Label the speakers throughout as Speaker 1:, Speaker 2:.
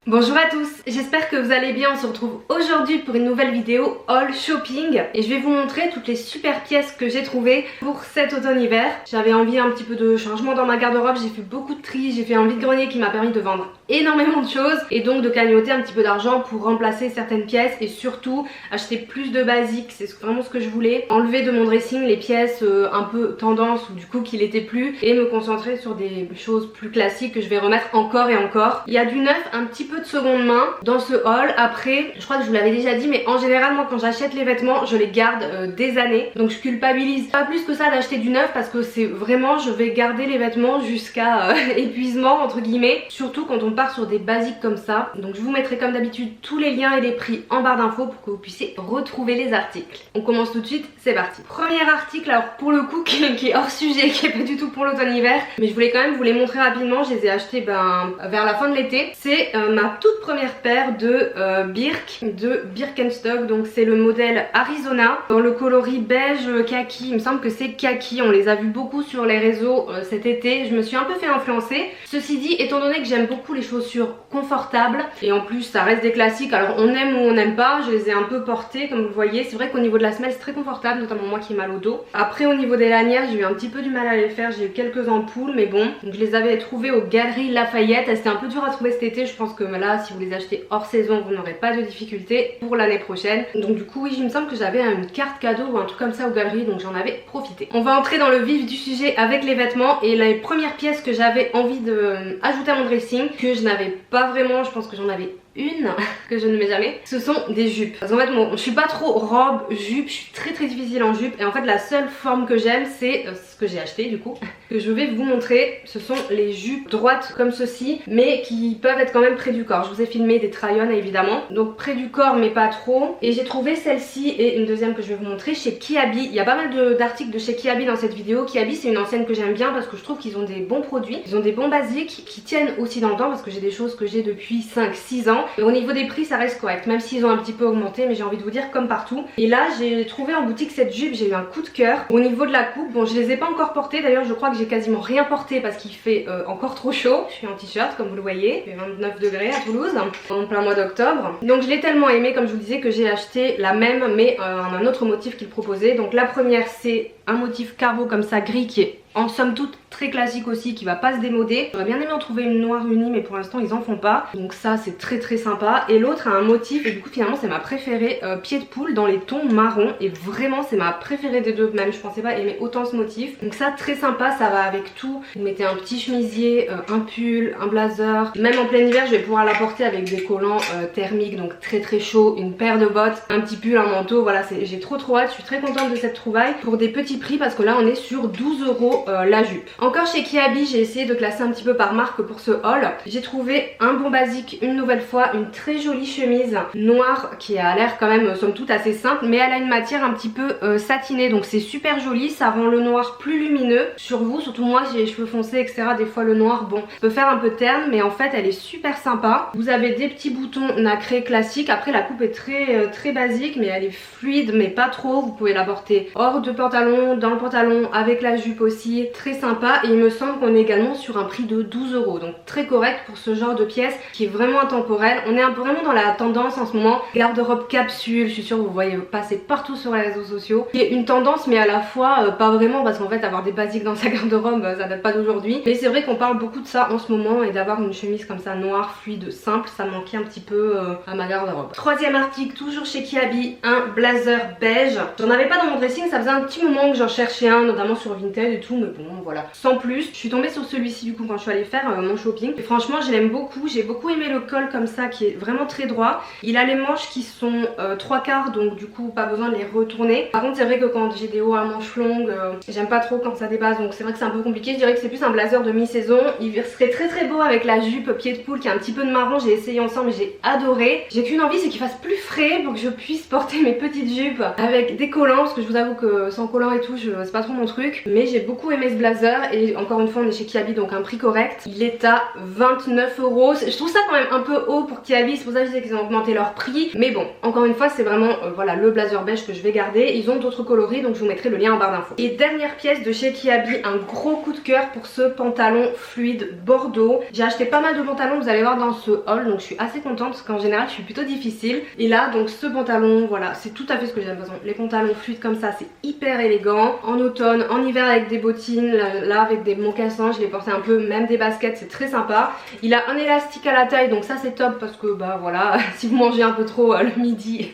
Speaker 1: Bonjour à tous, j'espère que vous allez bien. On se retrouve aujourd'hui pour une nouvelle vidéo haul shopping et je vais vous montrer toutes les super pièces que j'ai trouvées pour cet automne-hiver. J'avais envie un petit peu de changement dans ma garde-robe, j'ai fait beaucoup de tri, j'ai fait un vide-grenier qui m'a permis de vendre énormément de choses et donc de cagnotter un petit peu d'argent pour remplacer certaines pièces et surtout acheter plus de basiques. C'est vraiment ce que je voulais, enlever de mon dressing les pièces un peu tendance ou du coup qui l'étaient plus et me concentrer sur des choses plus classiques que je vais remettre encore et encore. Il y a du neuf, un petit peu de seconde main dans ce haul. Après je crois que je vous l'avais déjà dit, mais en général moi quand j'achète les vêtements je les garde des années, donc je culpabilise pas plus que ça d'acheter du neuf parce que c'est vraiment, je vais garder les vêtements jusqu'à épuisement entre guillemets, surtout quand on part sur des basiques comme ça. Donc je vous mettrai comme d'habitude tous les liens et les prix en barre d'infos pour que vous puissiez retrouver les articles. On commence tout de suite, c'est parti. Premier article, alors pour le coup qui est hors sujet, qui est pas du tout pour l'automne-hiver, mais je voulais quand même vous les montrer rapidement. Je les ai achetés vers la fin de l'été. C'est ma toute première paire de Birkenstock, donc c'est le modèle Arizona dans le coloris beige kaki. Il me semble que c'est kaki, on les a vus beaucoup sur les réseaux cet été. Je me suis un peu fait influencer. Ceci dit, étant donné que j'aime beaucoup les chaussures confortables et en plus ça reste des classiques, alors on aime ou on n'aime pas, je les ai un peu portées comme vous le voyez. C'est vrai qu'au niveau de la semelle c'est très confortable, notamment moi qui ai mal au dos. Après au niveau des lanières j'ai eu un petit peu du mal à les faire, j'ai eu quelques ampoules mais bon. Donc je les avais trouvées aux Galeries Lafayette, c'était un peu dur à trouver cet été. Je pense que là si vous les achetez hors saison vous n'aurez pas de difficulté pour l'année prochaine. Donc du coup oui, il me semble que j'avais une carte cadeau ou un truc comme ça aux Galeries, donc j'en avais profité. On va entrer dans le vif du sujet avec les vêtements et les premières pièces que j'avais envie de ajouter à mon dressing, que je n'avais pas vraiment, je pense que j'en avais une que je ne mets jamais, ce sont des jupes. Parce qu'en fait je suis pas trop robe, jupe, je suis très difficile en jupe et en fait la seule forme que j'aime c'est ce que j'ai acheté du coup, que je vais vous montrer. Ce sont les jupes droites comme ceci mais qui peuvent être quand même près du corps. Je vous ai filmé des try-on évidemment, donc près du corps mais pas trop. Et j'ai trouvé celle-ci et une deuxième que je vais vous montrer chez Kiabi. Il y a pas mal d'articles de chez Kiabi dans cette vidéo. Kiabi c'est une enseigne que j'aime bien parce que je trouve qu'ils ont des bons produits, ils ont des bons basiques qui tiennent aussi dans le temps parce que j'ai des choses que j'ai depuis 5-6 ans. Et au niveau des prix ça reste correct, même s'ils ont un petit peu augmenté, mais j'ai envie de vous dire comme partout. Et là j'ai trouvé en boutique cette jupe, j'ai eu un coup de cœur. Au niveau de la coupe, bon je les ai pas encore portées, d'ailleurs je crois que j'ai quasiment rien porté parce qu'il fait encore trop chaud. Je suis en t-shirt comme vous le voyez, il fait 29 degrés à Toulouse en plein mois d'octobre. Donc je l'ai tellement aimé comme je vous disais que j'ai acheté la même mais un autre motif qu'il proposait. Donc la première c'est un motif carreau comme ça gris qui est en somme toute très classique aussi, qui va pas se démoder. J'aurais bien aimé en trouver une noire unie mais pour l'instant ils en font pas, donc ça c'est très sympa. Et l'autre a un motif et du coup finalement c'est ma préférée, pied de poule dans les tons marron, et vraiment c'est ma préférée des deux. Même je pensais pas aimer autant ce motif, donc ça très sympa, ça va avec tout. Vous mettez un petit chemisier, un pull, un blazer, même en plein hiver je vais pouvoir la porter avec des collants thermiques, donc très chaud, une paire de bottes, un petit pull, un manteau. Voilà, j'ai trop hâte, je suis très contente de cette trouvaille pour des petits prix parce que là on est sur 12 € la jupe. Encore chez Kiabi, j'ai essayé de classer un petit peu par marque pour ce haul. J'ai trouvé un bon basique une nouvelle fois, une très jolie chemise noire qui a l'air quand même somme toute assez simple, mais elle a une matière un petit peu satinée, donc c'est super joli, ça rend le noir plus lumineux sur vous, surtout moi j'ai les cheveux foncés etc, des fois le noir bon peut faire un peu terne, mais en fait elle est super sympa. Vous avez des petits boutons nacrés classiques, après la coupe est très basique mais elle est fluide mais pas trop. Vous pouvez la porter hors de pantalon, dans le pantalon, avec la jupe aussi, très sympa. Et il me semble qu'on est également sur un prix de 12 €, donc très correct pour ce genre de pièce qui est vraiment intemporel. On est un peu vraiment dans la tendance en ce moment, garde-robe capsule, je suis sûre que vous voyez passer partout sur les réseaux sociaux, qui est une tendance mais à la fois pas vraiment, parce qu'en fait avoir des basiques dans sa garde-robe ça date pas d'aujourd'hui, mais c'est vrai qu'on parle beaucoup de ça en ce moment, et d'avoir une chemise comme ça noire, fluide, simple, ça manquait un petit peu à ma garde-robe. Troisième article, toujours chez Kiabi, un blazer beige. J'en avais pas dans mon dressing, ça faisait un petit moment que j'en cherchais un, notamment sur Vinted et tout, mais bon voilà, sans plus. Je suis tombée sur celui-ci du coup quand je suis allée faire mon shopping et franchement je l'aime beaucoup. J'ai beaucoup aimé le col comme ça qui est vraiment très droit. Il a les manches qui sont 3/4, donc du coup pas besoin de les retourner. Par contre c'est vrai que quand j'ai des hauts à manches longues, j'aime pas trop quand ça dépasse, donc c'est vrai que c'est un peu compliqué. Je dirais que c'est plus un blazer de mi-saison. Il serait très beau avec la jupe pied de poule qui a un petit peu de marron. J'ai essayé ensemble et j'ai adoré. J'ai qu'une envie, c'est qu'il fasse plus frais pour que je puisse porter mes petites jupes avec des collants, parce que je vous avoue que sans collants et tout c'est pas trop mon truc, mais j'ai beaucoup beaucoup aimé ce blazer et encore une fois on est chez Kiabi donc un prix correct. Il est à 29 euros. Je trouve ça quand même un peu haut pour Kiabi, c'est pour ça que je disais qu'ils ont augmenté leur prix. Mais bon, encore une fois c'est vraiment voilà le blazer beige que je vais garder. Ils ont d'autres coloris donc je vous mettrai le lien en barre d'infos. Et dernière pièce de chez Kiabi, un gros coup de cœur pour ce pantalon fluide bordeaux. J'ai acheté pas mal de pantalons, vous allez voir dans ce haul, donc je suis assez contente parce qu'en général je suis plutôt difficile. Et là donc ce pantalon, voilà, c'est tout à fait ce que j'aime. Les pantalons fluides comme ça c'est hyper élégant. En automne, en hiver avec des bottines, là avec des mocassins, je les portais un peu, même des baskets, c'est très sympa. Il a un élastique à la taille donc ça c'est top parce que bah voilà, si vous mangez un peu trop le midi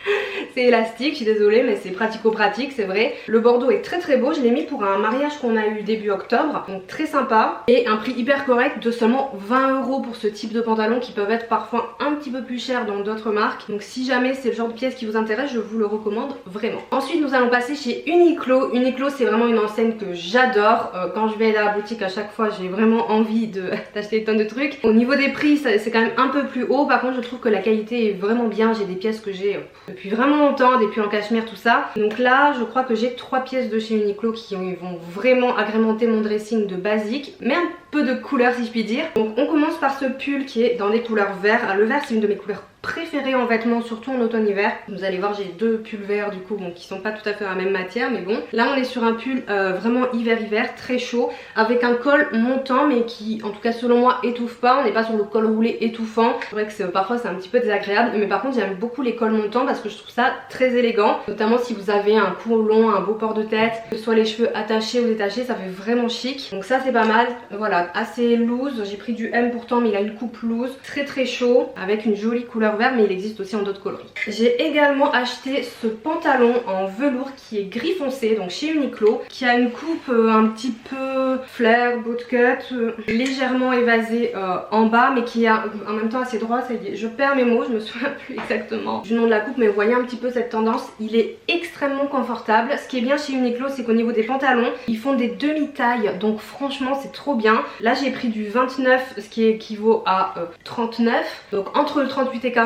Speaker 1: c'est élastique, je suis désolée mais c'est pratico-pratique, c'est vrai. Le bordeaux est très très beau, je l'ai mis pour un mariage qu'on a eu début octobre, donc très sympa. Et un prix hyper correct de seulement 20 euros pour ce type de pantalon qui peuvent être parfois un petit peu plus chers dans d'autres marques. Donc si jamais c'est le genre de pièce qui vous intéresse, je vous le recommande vraiment. Ensuite nous allons passer chez Uniqlo. Uniqlo c'est vraiment une enseigne que j'adore. Quand je vais à la boutique à chaque fois j'ai vraiment envie d'acheter des tonnes de trucs. Au niveau des prix c'est quand même un peu plus haut, par contre je trouve que la qualité est vraiment bien. J'ai des pièces que j'ai depuis vraiment longtemps, des pulls en cachemire tout ça. Donc là je crois que j'ai 3 pièces de chez Uniqlo qui vont vraiment agrémenter mon dressing de basique, mais un peu de couleur si je puis dire. Donc on commence par ce pull qui est dans des couleurs verts. Le vert c'est une de mes couleurs préférées en vêtements, surtout en automne-hiver. Vous allez voir j'ai 2 pulls verts du coup, bon, qui sont pas tout à fait la même matière, mais bon. Là on est sur un pull vraiment hiver-hiver, très chaud, avec un col montant mais qui en tout cas selon moi étouffe pas. On n'est pas sur le col roulé étouffant. C'est vrai que parfois c'est un petit peu désagréable, mais par contre j'aime beaucoup les cols montants parce que je trouve ça très élégant, notamment si vous avez un cou long, un beau port de tête, que ce soit les cheveux attachés ou détachés, ça fait vraiment chic. Donc ça c'est pas mal. Voilà, assez loose, j'ai pris du M pourtant mais il a une coupe loose, très très chaud avec une jolie couleur vert, mais il existe aussi en d'autres coloris. J'ai également acheté ce pantalon en velours qui est gris foncé, donc chez Uniqlo, qui a une coupe un petit peu flair, bootcut, légèrement évasée en bas, mais qui est en même temps assez droit. Ça y est, je perds mes mots, je me souviens plus exactement du nom de la coupe, mais vous voyez un petit peu cette tendance. Il est extrêmement confortable. Ce qui est bien chez Uniqlo c'est qu'au niveau des pantalons ils font des demi-tailles, donc franchement c'est trop bien. Là j'ai pris du 29, ce qui équivaut à 39, donc entre le 38 et 40.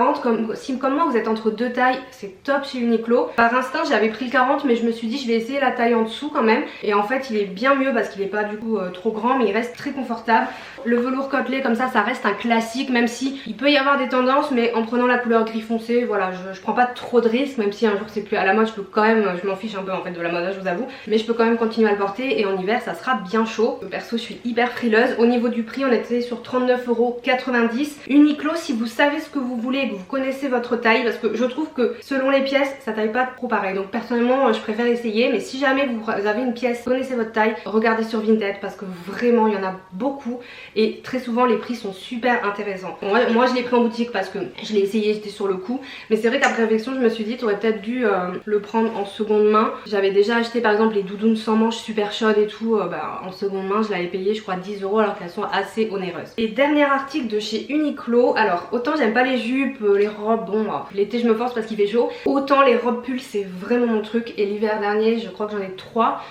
Speaker 1: Si comme moi vous êtes entre deux tailles, c'est top chez Uniqlo. Par instinct j'avais pris le 40 mais je me suis dit je vais essayer la taille en dessous quand même, et en fait il est bien mieux parce qu'il est pas du coup trop grand, mais il reste très confortable. Le velours côtelé comme ça reste un classique, même si il peut y avoir des tendances, mais en prenant la couleur gris foncé, voilà, je prends pas trop de risques, même si un jour c'est plus à la mode, je peux quand même, je m'en fiche un peu en fait de la mode, je vous avoue, mais je peux quand même continuer à le porter, et en hiver ça sera bien chaud. Perso je suis hyper frileuse. Au niveau du prix on était sur 39,90 €. Uniqlo, si vous savez ce que vous voulez et que vous connaissez votre taille, parce que je trouve que selon les pièces ça taille pas trop pareil, donc personnellement je préfère essayer, mais si jamais vous avez une pièce, connaissez votre taille, regardez sur Vinted parce que vraiment il y en a beaucoup et très souvent les prix sont super intéressants. Moi je l'ai pris en boutique parce que je l'ai essayé, j'étais sur le coup, mais c'est vrai qu'après réflexion je me suis dit t'aurais peut-être dû le prendre en seconde main. J'avais déjà acheté par exemple les doudounes sans manches super chaudes et tout, en seconde main je l'avais payé je crois 10 € alors qu'elles sont assez onéreuses. Et dernier article de chez Uniqlo, alors autant j'aime pas les jupes, les robes, bon l'été je me force parce qu'il fait chaud, autant les robes pulls c'est vraiment mon truc, et l'hiver dernier je crois que j'en ai 3,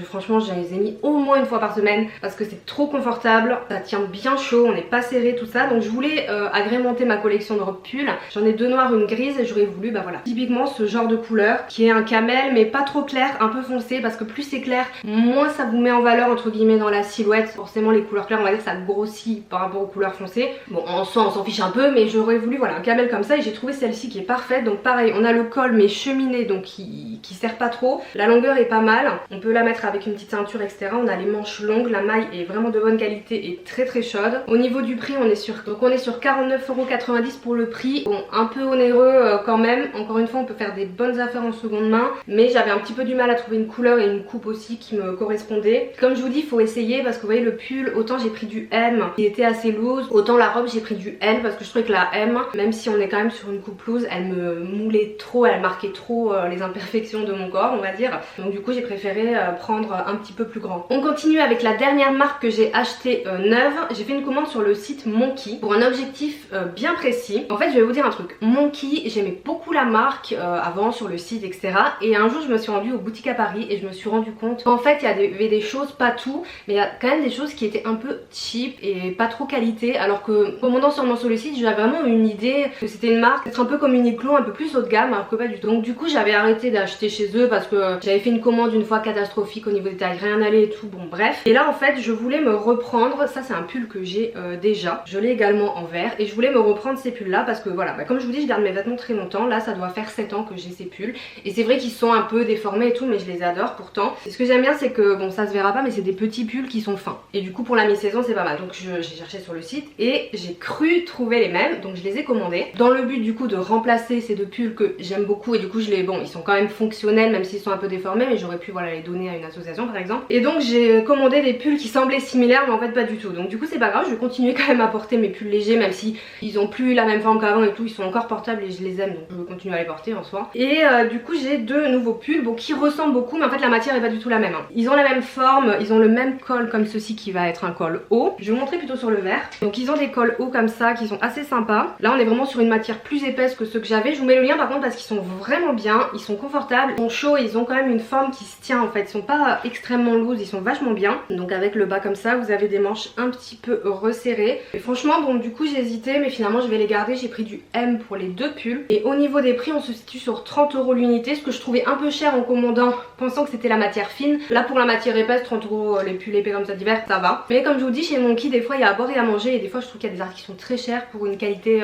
Speaker 1: franchement je les ai mis au moins une fois par semaine parce que c'est trop confortable, ça tient bien chaud, on n'est pas serré tout ça, donc je voulais agrémenter ma collection de robes pulls. J'en ai 2 noires, une grise, et j'aurais voulu voilà typiquement ce genre de couleur qui est un camel mais pas trop clair, un peu foncé, parce que plus c'est clair moins ça vous met en valeur entre guillemets dans la silhouette. Forcément les couleurs claires on va dire ça grossit par rapport aux couleurs foncées, bon en soi on s'en fiche un peu, mais j'aurais voulu voilà un camel comme ça, et j'ai trouvé celle-ci qui est parfaite. Donc pareil on a le col mais cheminé, donc qui sert pas trop, la longueur est pas mal, on peut la mettre avec une petite ceinture etc. On a les manches longues, la maille est vraiment de bonne qualité et très très chaude. Au niveau du prix on est sur 49,90 € pour le prix, bon un peu onéreux quand même. Encore une fois on peut faire des bonnes affaires en seconde main, mais j'avais un petit peu du mal à trouver une couleur et une coupe aussi qui me correspondait. Comme je vous dis il faut essayer, parce que vous voyez le pull, autant j'ai pris du M qui était assez loose, autant la robe j'ai pris du L parce que je trouvais que la M, même si on est quand même sur une coupe loose, elle me moulait trop, elle marquait trop les imperfections de mon corps on va dire, donc du coup j'ai préféré prendre un petit peu plus grand. On continue avec la dernière marque que j'ai achetée neuve. J'ai fait une commande sur le site Monki pour un objectif bien précis. En fait je vais vous dire un truc, Monki j'aimais beaucoup la marque avant sur le site etc, et un jour je me suis rendue aux boutiques à Paris et je me suis rendu compte qu'en fait il y avait des choses, pas tout, mais il y a quand même des choses qui étaient c'était un peu cheap et pas trop qualité, alors que commandant sur le site j'avais vraiment une idée que c'était une marque peut-être un peu comme Uniqlo, un peu plus haut de gamme, alors que pas du tout. Donc du coup j'avais arrêté d'acheter chez eux parce que j'avais fait une commande une fois catastrophique au niveau des tailles, rien allait et tout, bon bref. Et là en fait je voulais me reprendre, ça c'est un pull que j'ai déjà, je l'ai également en vert et je voulais me reprendre ces pulls là parce que voilà, comme je vous dis je garde mes vêtements très longtemps, là ça doit faire 7 ans que j'ai ces pulls et c'est vrai qu'ils sont un peu déformés et tout mais je les adore pourtant. Et ce que j'aime bien c'est que bon ça se verra pas mais c'est des petits pulls qui sont fins et du coup pour la mi-saison c'est pas mal. Donc j'ai cherché sur le site et j'ai cru trouver les mêmes, donc je les ai commandés dans le but du coup de remplacer ces deux pulls que j'aime beaucoup et du coup bon ils sont quand même fonctionnels même s'ils sont un peu déformés, mais j'aurais pu voilà les donner à une association par exemple. Et donc j'ai commandé des pulls qui semblaient similaires mais en fait pas du tout, donc du coup c'est pas grave, je vais continuer quand même à porter mes pulls légers même si ils ont plus la même forme qu'avant et tout, ils sont encore portables et je les aime donc je vais continuer à les porter en soi. Et du coup j'ai deux nouveaux pulls bon, qui ressemblent beaucoup mais en fait la matière est pas du tout la même hein. Ils ont la même forme, ils ont le même col comme ceci qui va être un col haut, je vais vous montrer plutôt sur le vert. Donc ils ont des cols hauts comme ça qui sont assez sympas. Là on est vraiment sur une matière plus épaisse que ceux que j'avais, je vous mets le lien par contre parce qu'ils sont vraiment bien, ils sont confortables, ils sont chauds et ils ont quand même une forme qui se tient en fait, ils sont pas extrêmement lourds, ils sont vachement bien. Donc avec le bas comme ça vous avez des manches un petit peu resserrées et franchement bon du coup j'ai hésité mais finalement je vais les garder, j'ai pris du M pour les deux pulls et au niveau des prix on se situe sur 30 € l'unité, ce que je trouvais un peu cher en commandant pensant que c'était la matière fine. Là pour la matière épaisse 30 € les pulls épais comme ça d'hiver ça va, mais comme je vous dis chez Monki des fois il y a à boire et à manger et des fois je trouve qu'il y a des articles qui sont très chers pour une qualité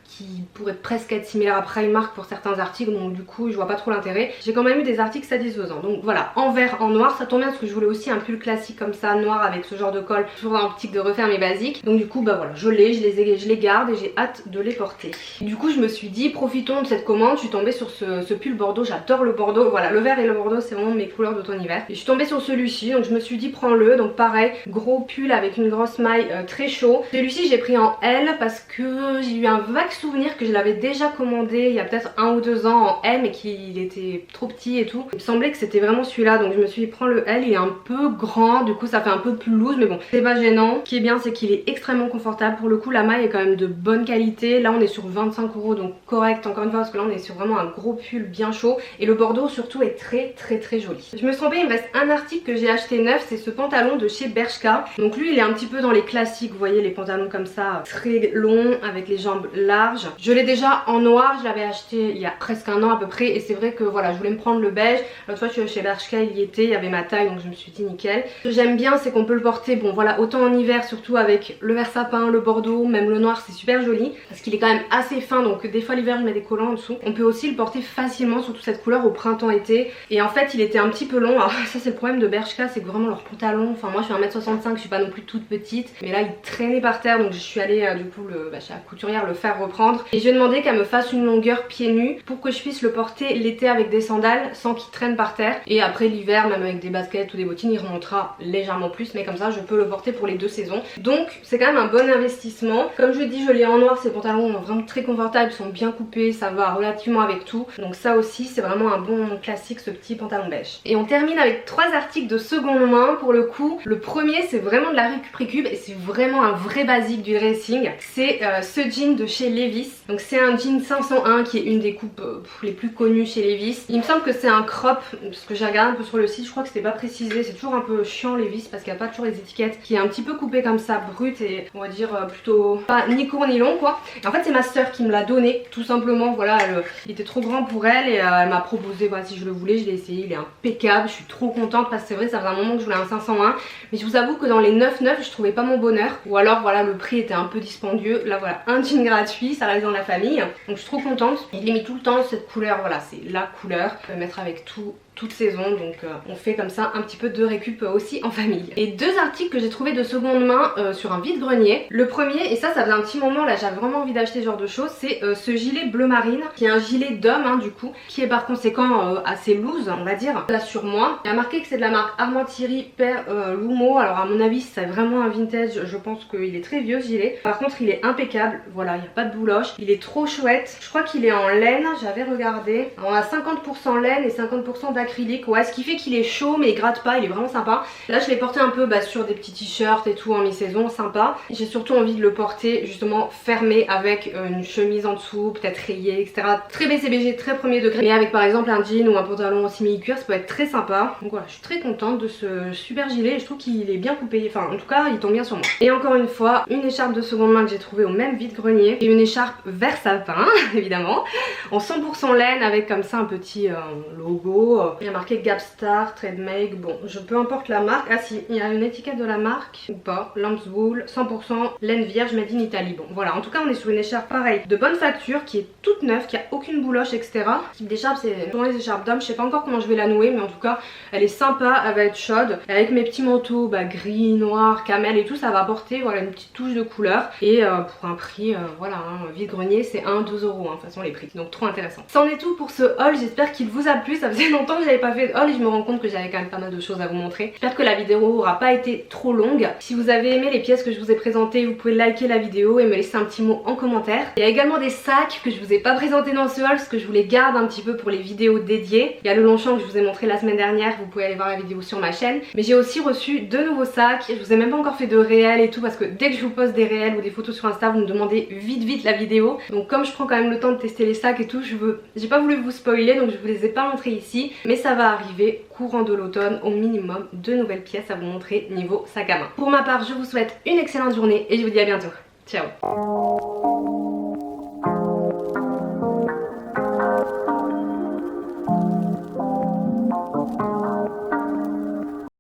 Speaker 1: qui pourrait presque être similaire à Primark pour certains articles, donc du coup je vois pas trop l'intérêt. J'ai quand même eu des articles satisfaisants, donc voilà, en vert, en noir, ça tombe bien parce que je voulais aussi un pull classique comme ça, noir avec ce genre de col, toujours dans l'optique de refaire mes basiques. Donc du coup bah voilà, je les garde et j'ai hâte de les porter. Et du coup je me suis dit profitons de cette commande, je suis tombée sur ce pull bordeaux, j'adore le bordeaux, voilà le vert et le bordeaux c'est vraiment mes couleurs d'automne-hiver. Et je suis tombée sur celui-ci donc je me suis dit prends-le, donc pareil, gros pull avec une grosse maille très chaud. Celui-ci j'ai pris en L parce que j'ai eu un vague souvenir que je l'avais déjà commandé il y a peut-être 1 ou 2 ans en M et qu'il était trop petit et tout. Il me semblait que c'était vraiment celui-là donc je me suis dit prends le L, il est un peu grand du coup ça fait un peu plus loose mais bon c'est pas gênant. Ce qui est bien c'est qu'il est extrêmement confortable, pour le coup la maille est quand même de bonne qualité. Là on est sur 25 € donc correct encore une fois parce que là on est sur vraiment un gros pull bien chaud et le bordeaux surtout est très joli. Je me suis trompée, il me reste un article que j'ai acheté neuf, c'est ce pantalon de chez Bershka. Donc lui il est un petit peu dans les classiques, vous voyez les pantalons comme ça très longs avec les jambes larges. Je l'ai déjà en noir, je l'avais acheté il y a presque un an à peu près et c'est vrai que voilà je voulais me prendre le beige. L'autre fois je suis chez Bershka, il y était, il y avait ma taille donc je me suis dit nickel. Ce que j'aime bien c'est qu'on peut le porter bon voilà autant en hiver surtout avec le vert sapin, le bordeaux, même le noir c'est super joli parce qu'il est quand même assez fin donc des fois l'hiver je mets des collants en dessous. On peut aussi le porter facilement surtout cette couleur au printemps-été et en fait il était un petit peu long. Alors ça c'est le problème de Bershka, c'est que vraiment leurs pantalons, enfin moi je fais 1m65, je suis pas non plus toute petite mais là il traînait par terre donc je suis allée du coup chez la couturière le faire reprendre et je lui ai demandé qu'elle me fasse une longueur pieds nus pour que je puisse le porter l'été avec des sandales sans qu'il traîne par terre et après l'hiver même avec des baskets ou des bottines il remontera légèrement plus mais comme ça je peux le porter pour les deux saisons. Donc c'est quand même un bon investissement. Comme je dis je l'ai en noir, ces pantalons sont vraiment très confortables, ils sont bien coupés, ça va relativement avec tout donc ça aussi c'est vraiment un bon classique ce petit pantalon beige. Et on termine avec 3 articles de seconde main pour le coup. Le premier c'est vraiment de la récup et c'est vraiment un vrai basique du racing, c'est ce jean de chez Levi's. Donc c'est un jean 501 qui est une des coupes les plus connues chez Levi's. Il me semble que c'est un crop parce que j'ai regardé un peu sur le site, je crois que c'était pas précisé, c'est toujours un peu chiant Levi's parce qu'il n'y a pas toujours les étiquettes, qui est un petit peu coupé comme ça, brut et on va dire plutôt pas ni court ni long quoi. Et en fait c'est ma soeur qui me l'a donné tout simplement, voilà il était trop grand pour elle et elle m'a proposé voilà, si je le voulais, je l'ai essayé, il est impeccable, je suis trop contente parce que c'est vrai ça faisait un moment que je voulais un 501 mais je vous avoue que dans les 9,9 je trouvais pas mon bonheur ou alors voilà le prix était un peu dispendieux. Là voilà un jean gratuit, ça reste dans la famille donc je suis trop contente. Il est mis tout le temps cette couleur, voilà c'est la couleur, je peux mettre avec tout toute saison donc on fait comme ça un petit peu de récup aussi en famille. Et 2 articles que j'ai trouvé de seconde main sur un vide-grenier. Le premier, et ça faisait un petit moment là j'avais vraiment envie d'acheter ce genre de choses, c'est ce gilet bleu marine qui est un gilet d'homme du coup qui est par conséquent assez loose on va dire. Là sur moi il y a marqué que c'est de la marque Armand Thierry Père Lumo, alors à mon avis c'est vraiment un vintage, je pense qu'il est très vieux ce gilet. Par contre il est impeccable, voilà il n'y a pas de bouloche, il est trop chouette. Je crois qu'il est en laine, j'avais regardé, on a 50% laine et 50% acrylique, ouais, ce qui fait qu'il est chaud mais il gratte pas, il est vraiment sympa. Là je l'ai porté un peu sur des petits t-shirts et tout en mi-saison, sympa. J'ai surtout envie de le porter justement fermé avec une chemise en dessous, peut-être rayée, etc. Très BCBG, très premier degré, mais avec par exemple un jean ou un pantalon simili-cuir, ça peut être très sympa. Donc voilà, je suis très contente de ce super gilet et je trouve qu'il est bien coupé, enfin en tout cas il tombe bien sur moi. Et encore une fois, une écharpe de seconde main que j'ai trouvée au même vide-grenier et une écharpe vert sapin évidemment, en 100% laine avec comme ça un petit logo. Il y a marqué Gapstar, Trade Make, bon je peu importe la marque. Ah si, il y a une étiquette de la marque ou pas, Lambswool, 100% laine vierge made in Italy. Bon voilà, en tout cas on est sur une écharpe pareil de bonne facture qui est toute neuve, qui a aucune bouloche etc. Ce type d'écharpe c'est pour les écharpes d'hommes, je sais pas encore comment je vais la nouer mais en tout cas elle est sympa, elle va être chaude. Avec mes petits manteaux gris, noir, camel et tout, ça va apporter voilà une petite touche de couleur et pour un prix voilà vide-grenier c'est 1-2 euros de toute façon les prix, donc trop intéressant. C'en est tout pour ce haul, j'espère qu'il vous a plu. Ça faisait longtemps que j'avais pas fait de haul et je me rends compte que j'avais quand même pas mal de choses à vous montrer. J'espère que la vidéo aura pas été trop longue. Si vous avez aimé les pièces que je vous ai présentées, vous pouvez liker la vidéo et me laisser un petit mot en commentaire. Il y a également des sacs que je vous ai pas présentés dans ce haul parce que je vous les garde un petit peu pour les vidéos dédiées. Il y a le Longchamp que je vous ai montré la semaine dernière, vous pouvez aller voir la vidéo sur ma chaîne. Mais j'ai aussi reçu 2 nouveaux sacs, je vous ai même pas encore fait de réel et tout parce que dès que je vous poste des réels ou des photos sur Insta, vous me demandez vite la vidéo. Donc comme je prends quand même le temps de tester les sacs et tout, j'ai pas voulu vous spoiler donc je vous les ai pas montrés ici, mais ça va arriver courant de l'automne, au minimum 2 nouvelles pièces à vous montrer niveau sac à main. Pour ma part, je vous souhaite une excellente journée et je vous dis à bientôt. Ciao.